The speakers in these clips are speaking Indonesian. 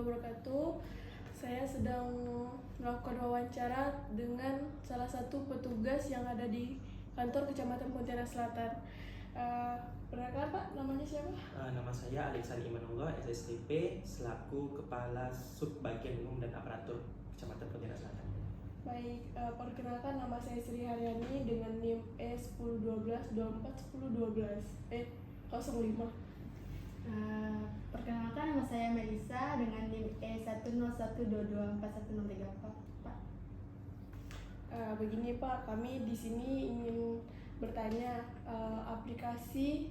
wabarakatuh. Saya sedang melakukan wawancara dengan salah satu petugas yang ada di kantor Kecamatan Pontianak Selatan. Perkenalkan Pak, namanya siapa? Nama saya Alexander Imanungga, SSTP, selaku Kepala Subbagian Umum dan Aparatur Kecamatan Pontianak Selatan. Baik, perkenalkan nama saya Sri Haryani dengan NIM E1012241012 05. Perkenalkan, nama saya Melisa dengan NIM E1012241034 Pak. Begini Pak, kami di sini ingin bertanya, aplikasi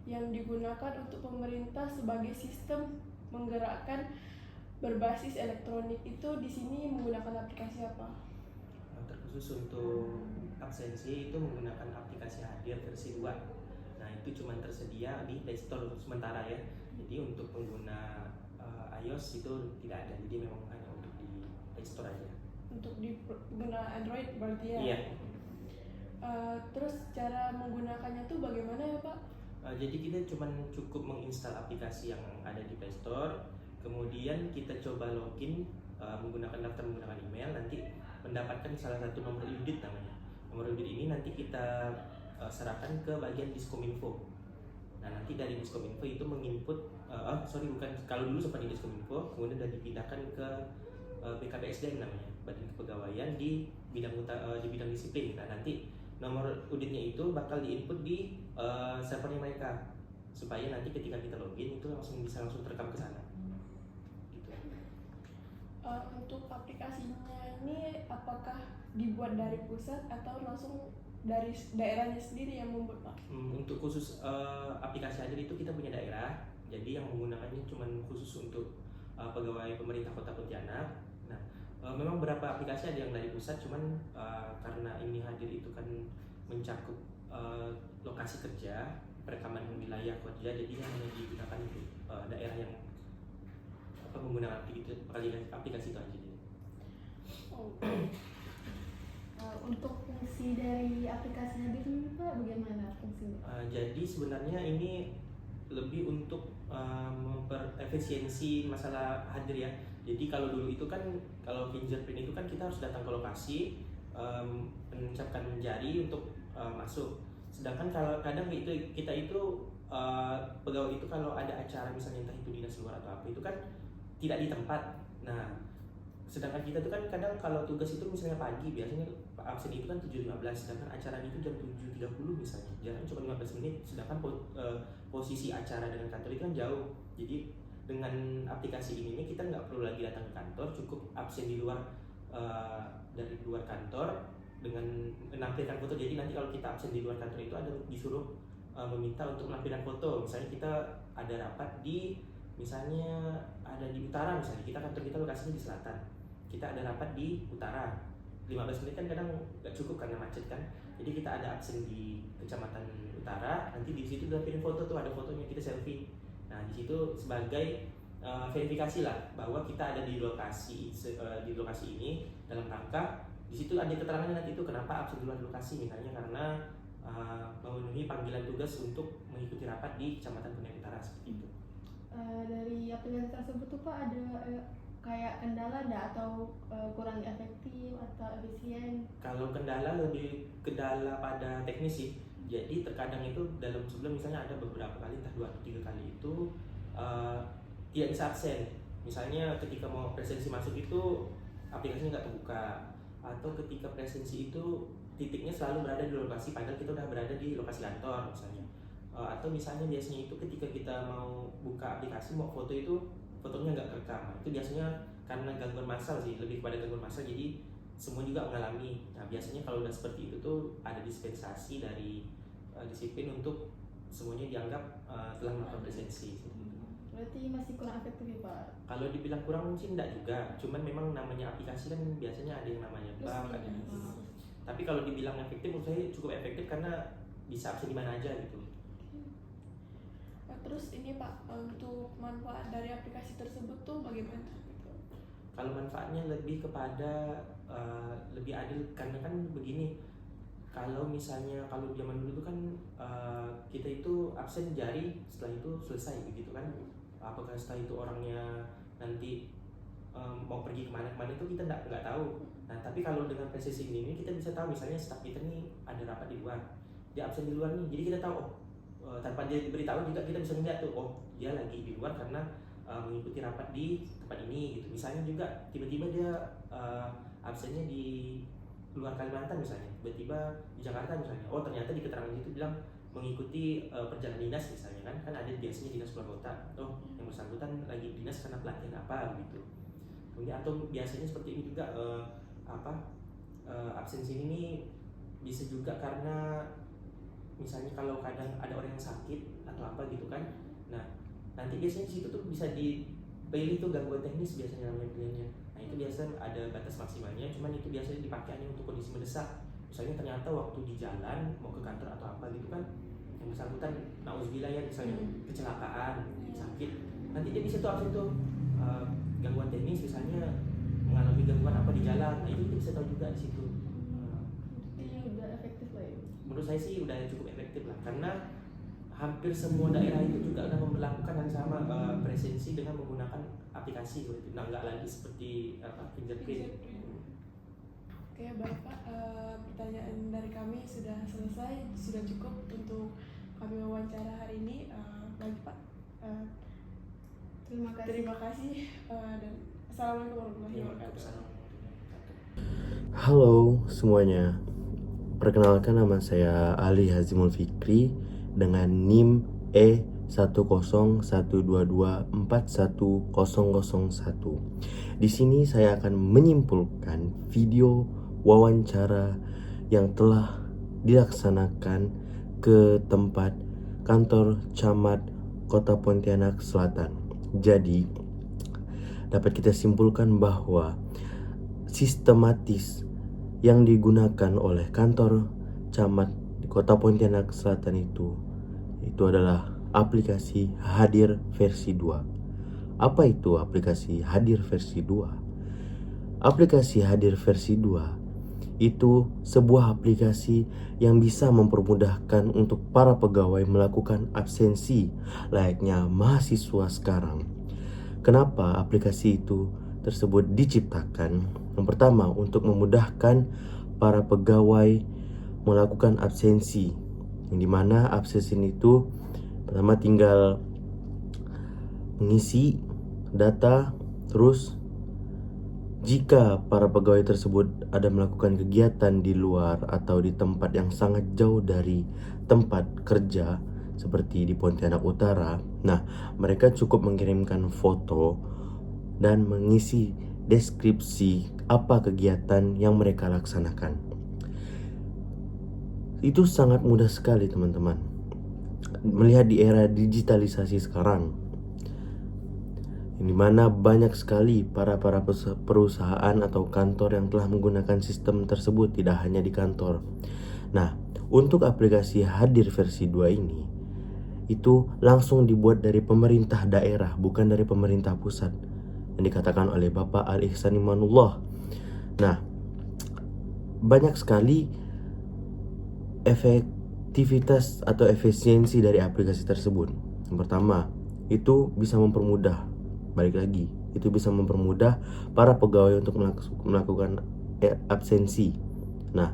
yang digunakan untuk pemerintah sebagai sistem menggerakkan berbasis elektronik itu di sini menggunakan aplikasi apa? Terkhusus untuk absensi itu menggunakan aplikasi Hadir versi 2. Nah, itu cuma tersedia di Play Store untuk sementara ya. Jadi untuk pengguna iOS itu tidak ada. Jadi memang hanya untuk di Play Store aja. Untuk di pengguna Android berarti ya? Iya. Terus cara menggunakannya tuh bagaimana ya Pak? Jadi kita cuma cukup menginstal aplikasi yang ada di Play Store, kemudian kita coba login menggunakan daftar menggunakan email, nanti mendapatkan salah satu nomor UDIT namanya. Nomor UDIT ini nanti kita serahkan ke bagian Diskominfo. Nah, nanti dari Diskominfo itu menginput, kalau dulu sempat di Diskominfo, kemudian sudah dipindahkan ke BKPSDM namanya, Badan Kepegawaian di bidang disiplin. Nah, nanti nomor UDIT-nya itu bakal diinput di servernya mereka, supaya nanti ketika kita login itu bisa langsung terekam ke sana. Gitu. Untuk aplikasinya ini apakah dibuat dari pusat atau langsung dari daerahnya sendiri yang membuat Pak? Untuk khusus aplikasi Hadir itu kita punya daerah, jadi yang menggunakannya cuma khusus untuk pegawai pemerintah Kota Pontianak. Nah, memang beberapa aplikasi ada yang dari pusat, cuman karena ini Hadir itu kan mencakup lokasi kerja, perekaman wilayah kerja, jadi hanya digunakan untuk daerah yang menggunakan aplikasi itu aja. Untuk fungsi dari aplikasi Hadir ini Pak, bagaimana fungsinya? Jadi sebenarnya ini lebih untuk memperefisiensi masalah Hadir ya. Jadi kalau dulu itu kan, kalau fingerprint itu kan kita harus datang ke lokasi, menancapkan jari untuk masuk. Sedangkan kalau kadang kita itu pegawai itu kalau ada acara misalnya entah itu dinas luar atau apa itu kan tidak di tempat. Nah, sedangkan kita itu kan kadang kalau tugas itu misalnya pagi, biasanya absen itu kan 7.15, sedangkan acara itu jam 7.30 misalnya, jalan cuma 15 menit, sedangkan posisi acara dengan kantor itu kan jauh. Jadi dengan aplikasi ini kita nggak perlu lagi datang ke kantor, cukup absen di luar dari luar kantor dengan menampilkan foto. Jadi nanti kalau kita absen di luar kantor itu ada disuruh meminta untuk menampilkan foto. Misalnya kita ada rapat misalnya ada di utara, misalnya kantor kita lokasinya di selatan, kita ada rapat di utara, 15 menit kan kadang nggak cukup karena macet kan. Jadi kita ada absen di kecamatan utara, nanti di situ dapilin foto tuh, ada fotonya, kita selfie. Nah, di situ sebagai verifikasi lah bahwa kita ada di lokasi ini dalam rangka di situ ada keterangannya nanti itu kenapa absen di luar lokasi, misalnya karena memenuhi panggilan tugas untuk mengikuti rapat di Kecamatan Pontianak Utara seperti itu. Dari aplikasi tersebut tuh Pak ada kayak kendala enggak atau kurang efektif atau efisien? Kalau kendala lebih kendala pada teknis sih. Jadi terkadang itu dalam sebulan misalnya ada beberapa kali, entah 2 atau 3 kali itu tidak bisa absen. Misalnya ketika mau presensi masuk itu aplikasinya nggak terbuka, atau ketika presensi itu titiknya selalu berada di lokasi padahal kita udah berada di lokasi kantor misalnya. Atau misalnya biasanya itu ketika kita mau buka aplikasi mau foto itu fotonya nggak kerekam. Itu biasanya karena gangguan massal sih, lebih kepada gangguan massal, jadi semua juga mengalami. Nah, biasanya kalau udah seperti itu tuh ada dispensasi dari disiplin untuk semuanya dianggap telah melakukan presensi. Berarti masih kurang efektif ya Pak? Kalau dibilang kurang sih enggak juga, cuman memang namanya aplikasi kan biasanya ada yang namanya bug, ada yang tapi kalau dibilang efektif menurut saya cukup efektif karena bisa absen di mana aja gitu. Terus ini Pak, untuk manfaat dari aplikasi tersebut tuh bagaimana? Kalau manfaatnya lebih kepada lebih adil, karena kan begini, kalau misalnya kalau zaman dulu kan kita itu absen jari, setelah itu selesai begitu kan. Apakah setelah itu orangnya nanti mau pergi kemana-kemana itu kita nggak tahu. Nah tapi kalau dengan presisi ini kita bisa tahu, misalnya staff kita nih ada rapat di luar, dia absen di luar nih, jadi kita tahu tanpa dia diberitahu juga kita bisa melihat tuh, dia lagi di luar karena mengikuti rapat di tempat ini gitu. Misalnya juga tiba-tiba dia absennya di luar Kalimantan misalnya, tiba-tiba di Jakarta misalnya, ternyata di keterangan itu bilang mengikuti perjalanan dinas misalnya, kan ada biasanya dinas keluar kota, yang bersangkutan lagi dinas karena pelatihan apa gitu. Kemudian atau biasanya seperti ini juga absensi ini bisa juga karena misalnya kalau kadang ada orang yang sakit atau apa gitu kan. Nah nanti biasanya di situ tuh bisa dipilih tuh gangguan teknis biasanya namanya pilihannya. Nah itu biasa ada batas maksimalnya, cuman itu biasanya dipakai hanya untuk kondisi mendesak. Misalnya ternyata waktu di jalan mau ke kantor atau apa gitu kan, yang bersangkutan nauzubillah ya, misalnya kecelakaan, sakit, nanti dia bisa tuh absen tuh gangguan teknis, misalnya mengalami gangguan apa di jalan. Nah itu kita bisa tahu juga di situ. Ini udah efektif lah ya. Menurut saya sih udah cukup efektif lah, karena hampir semua daerah itu juga udah melakukan yang sama, presensi dengan menggunakan aplikasi gitu. Nah nggak lagi seperti fingerprint. Oke baik Pak, pertanyaan dari kami sudah selesai, sudah cukup untuk kami wawancara hari ini. Baik Pak, terima kasih dan assalamualaikum warahmatullahi wabarakatuh. Halo semuanya, perkenalkan nama saya Ali Hazimul Fikri dengan NIM E10122410001. Di sini saya akan menyimpulkan video wawancara yang telah dilaksanakan ke tempat kantor camat Kota Pontianak Selatan. Jadi dapat kita simpulkan bahwa sistematis yang digunakan oleh kantor camat di Kota Pontianak Selatan itu adalah aplikasi Hadir versi 2. Apa itu aplikasi Hadir versi 2? Aplikasi Hadir versi 2 itu sebuah aplikasi yang bisa mempermudahkan untuk para pegawai melakukan absensi layaknya mahasiswa sekarang. Kenapa aplikasi itu tersebut diciptakan? Yang pertama, untuk memudahkan para pegawai melakukan absensi, yang dimana absensi itu pertama tinggal mengisi data, terus jika para pegawai tersebut ada melakukan kegiatan di luar atau di tempat yang sangat jauh dari tempat kerja seperti di Pontianak Utara, nah mereka cukup mengirimkan foto dan mengisi deskripsi apa kegiatan yang mereka laksanakan. Itu sangat mudah sekali teman-teman. Melihat di era digitalisasi sekarang, di mana banyak sekali para perusahaan atau kantor yang telah menggunakan sistem tersebut, tidak hanya di kantor. Nah, untuk aplikasi Hadir versi 2 ini itu langsung dibuat dari pemerintah daerah, bukan dari pemerintah pusat, yang dikatakan oleh Bapak Al-Ihsan Imanullah. Nah, banyak sekali efektivitas atau efisiensi dari aplikasi tersebut. Yang pertama, itu bisa mempermudah, balik lagi, itu bisa mempermudah para pegawai untuk melakukan absensi. Nah,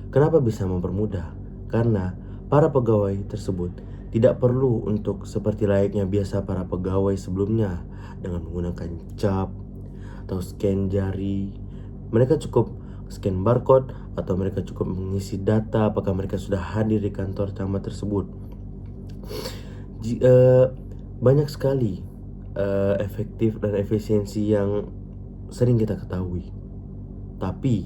kenapa bisa mempermudah? Karena para pegawai tersebut tidak perlu untuk seperti layaknya biasa para pegawai sebelumnya dengan menggunakan cap atau scan jari. Mereka cukup scan barcode atau mereka cukup mengisi data apakah mereka sudah hadir di kantor camat tersebut. Banyak sekali efektif dan efisiensi yang sering kita ketahui. Tapi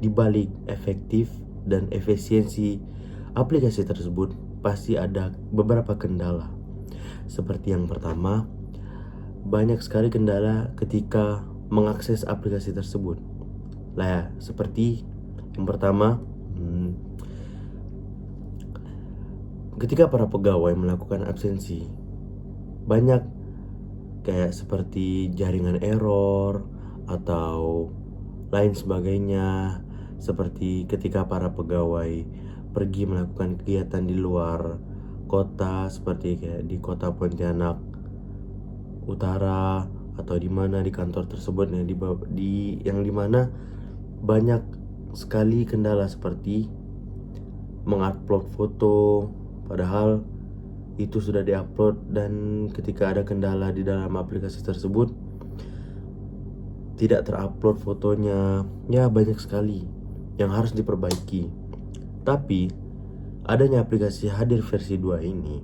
di balik efektif dan efisiensi aplikasi tersebut pasti ada beberapa kendala. Seperti yang pertama, banyak sekali kendala ketika mengakses aplikasi tersebut. Lah ya, seperti yang pertama, ketika para pegawai melakukan absensi, banyak kayak seperti jaringan error atau lain sebagainya. Seperti ketika para pegawai pergi melakukan kegiatan di luar kota, seperti kayak di Kota Pontianak Utara atau di mana di kantor tersebut yang di mana banyak sekali kendala seperti mengupload foto padahal itu sudah diupload, dan ketika ada kendala di dalam aplikasi tersebut tidak terupload fotonya. Ya, banyak sekali yang harus diperbaiki. Tapi adanya aplikasi Hadir versi 2 ini,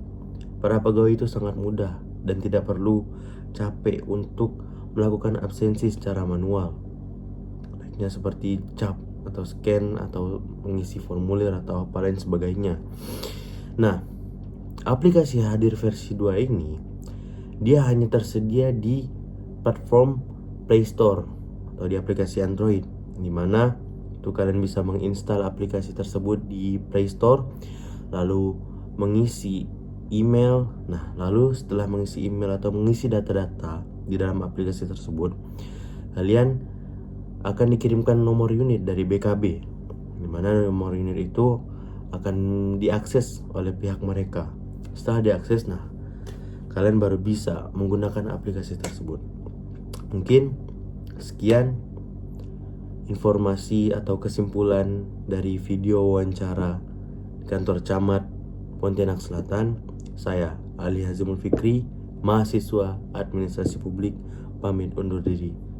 para pegawai itu sangat mudah dan tidak perlu capek untuk melakukan absensi secara manual, lainnya seperti cap atau scan atau mengisi formulir atau apa lain sebagainya. Nah, aplikasi Hadir versi 2 ini dia hanya tersedia di platform Play Store atau di aplikasi Android, di mana itu kalian bisa menginstal aplikasi tersebut di Play Store, lalu mengisi email. Nah, lalu setelah mengisi email atau mengisi data-data di dalam aplikasi tersebut, kalian akan dikirimkan nomor unit dari BKB, di mana nomor unit itu akan diakses oleh pihak mereka. Setelah diakses, nah kalian baru bisa menggunakan aplikasi tersebut. Mungkin sekian informasi atau kesimpulan dari video wawancara kantor camat Pontianak Selatan. Saya Ali Hazimul Fikri, mahasiswa administrasi publik, pamit undur diri.